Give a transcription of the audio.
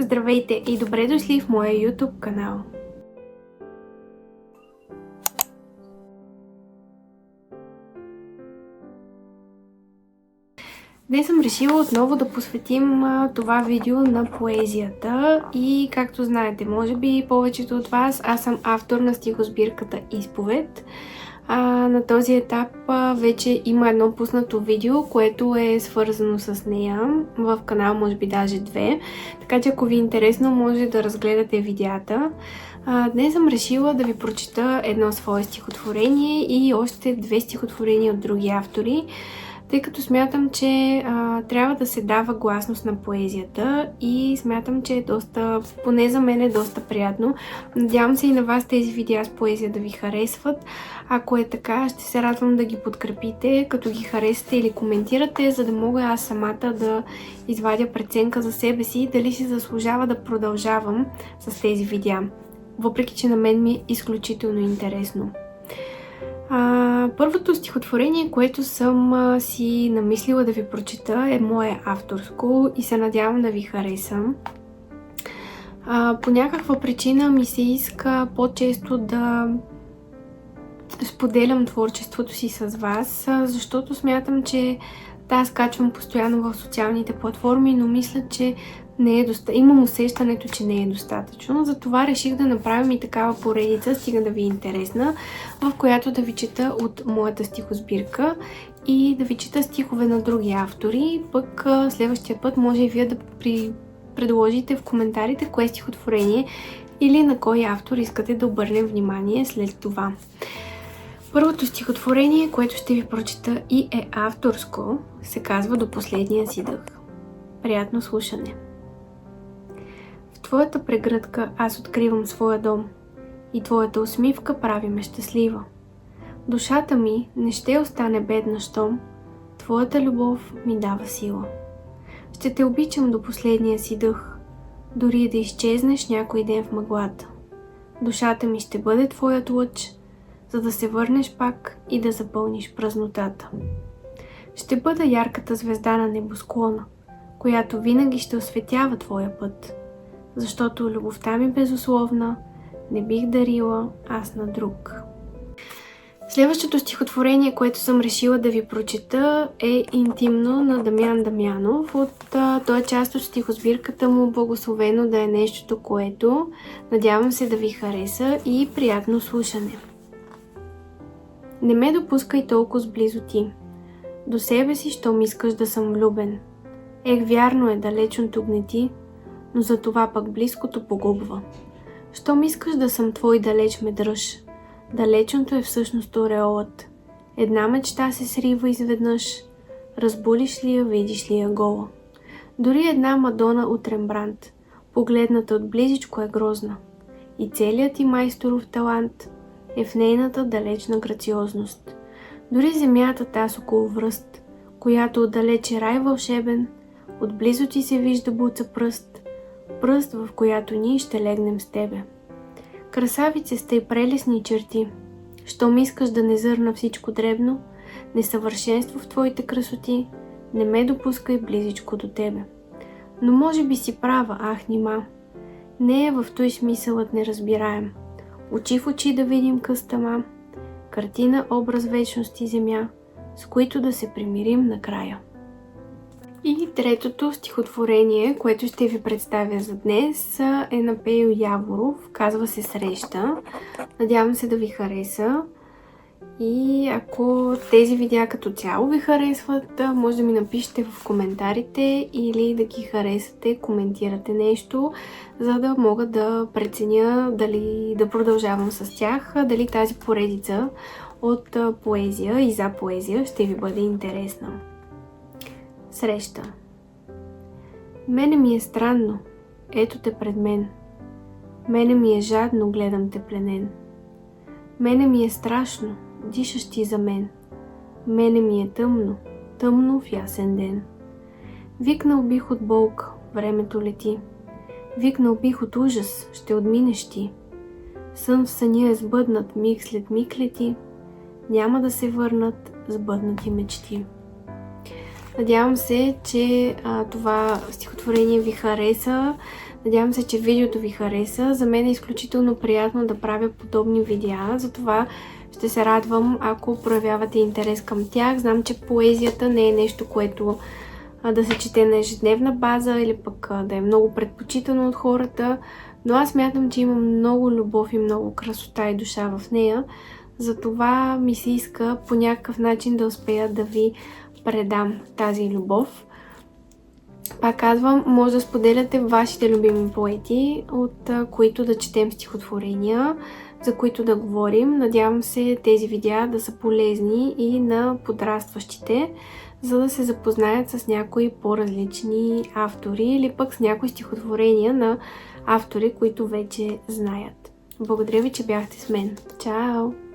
Здравейте и добре дошли в моя YouTube канал. Днес съм решила отново да посветим това видео на поезията и както знаете, може би повечето от вас, аз съм автор на стихосбирката Изповед. На този етап вече има едно пуснато видео, което е свързано с нея. В канал може би даже две. Така че ако ви е интересно, може да разгледате видеята. Днес съм решила да ви прочита едно свое стихотворение и още две стихотворения от други автори, тъй като смятам, че трябва да се дава гласност на поезията и смятам, че е доста, поне за мен е доста приятно. Надявам се и на вас тези видеа с поезия да ви харесват. Ако е така, ще се радвам да ги подкрепите, като ги харесате или коментирате, за да мога аз самата да извадя преценка за себе си, дали си заслужава да продължавам с тези видеа. Въпреки че на мен ми е изключително интересно. Първото стихотворение, което съм си намислила да ви прочита, е мое авторско и се надявам да ви хареса. По някаква причина ми се иска по-често да споделям творчеството си с вас, защото смятам, че аз качвам постоянно в социалните платформи, но мисля, че не е имам усещането, че не е достатъчно. Затова реших да направим и такава поредица, стига да ви е интересна, в която да ви чета от моята стихосбирка и да ви чета стихове на други автори. Пък следващия път може и вие да предложите в коментарите кое стихотворение или на кой автор искате да обърнем внимание след това. Първото стихотворение, което ще ви прочета и е авторско, се казва "До последния си дъх". Приятно слушане! В твоята прегръдка аз откривам своя дом и твоята усмивка прави ме щастлива. Душата ми не ще остане бедна, щом твоята любов ми дава сила. Ще те обичам до последния си дъх, дори да изчезнеш някой ден в мъглата. Душата ми ще бъде твоят лъч, за да се върнеш пак и да запълниш празнотата. Ще бъда ярката звезда на небосклона, която винаги ще осветява твоя път, защото любовта ми безусловна не бих дарила аз на друг. Следващото стихотворение, което съм решила да ви прочета, е "Интимно" на Дамян Дамянов. Той е част от стихосбирката му "Благословено да е нещото, което". Надявам се да ви хареса и приятно слушане. Не ме допускай толкова сблизо ти, до себе си, щом искаш да съм влюбен. Вярно е, далечното гнети, но за това пък близкото погубва. Щом искаш да съм твой, далеч ме дръж. Далечното е всъщност ореолът. Една мечта се срива изведнъж. Разбулиш ли я, видиш ли я гола. Дори една Мадона от Рембрандт, погледната от близичко, е грозна. И целият ти майсторов талант е в нейната далечна грациозност. Дори земята таз около връст, която отдалече рай вълшебен, отблизо ти се вижда буца пръст, пръст, в която ние ще легнем с тебе. Красавице сте и прелесни черти, щом искаш да не зърна всичко дребно, несъвършенство в твоите красоти, не ме допускай близичко до тебе. Но може би си права, ах нима, не е в той смисълът неразбираем. Очи в очи да видим къстама, картина, образ, вечност и земя, с които да се примирим накрая. И третото стихотворение, което ще ви представя за днес, е на Пейо Яворов, казва се "Среща". Надявам се да ви хареса. И ако тези видеа като цяло ви харесват, може да ми напишете в коментарите или да ги харесате, коментирате нещо, за да мога да преценя дали да продължавам с тях, дали тази поредица от поезия и за поезия ще ви бъде интересна. Среща. Мене ми е странно, ето те пред мен. Мене ми е жадно, гледам те пленен. Мене ми е страшно, дишаш ти за мен. Мене ми е тъмно, тъмно в ясен ден. Викнал бих от болка, времето лети. Викнал бих от ужас, ще отминеш ти. Сън в съня е сбъднат, миг след миг лети. Няма да се върнат сбъднати мечти. Надявам се, че това стихотворение ви хареса. Надявам се, че видеото ви хареса. За мен е изключително приятно да правя подобни видеа, затова ще се радвам, ако проявявате интерес към тях. Знам, че поезията не е нещо, което да се чете на ежедневна база или пък да е много предпочитано от хората, но аз смятам, че има много любов и много красота и душа в нея. Затова ми се иска по някакъв начин да успея да ви предам тази любов. Пак казвам, може да споделяте вашите любими поети, от които да четем стихотворения, за които да говорим. Надявам се тези видеа да са полезни и на подрастващите, за да се запознаят с някои по-различни автори или пък с някои стихотворения на автори, които вече знаят. Благодаря ви, че бяхте с мен. Чао!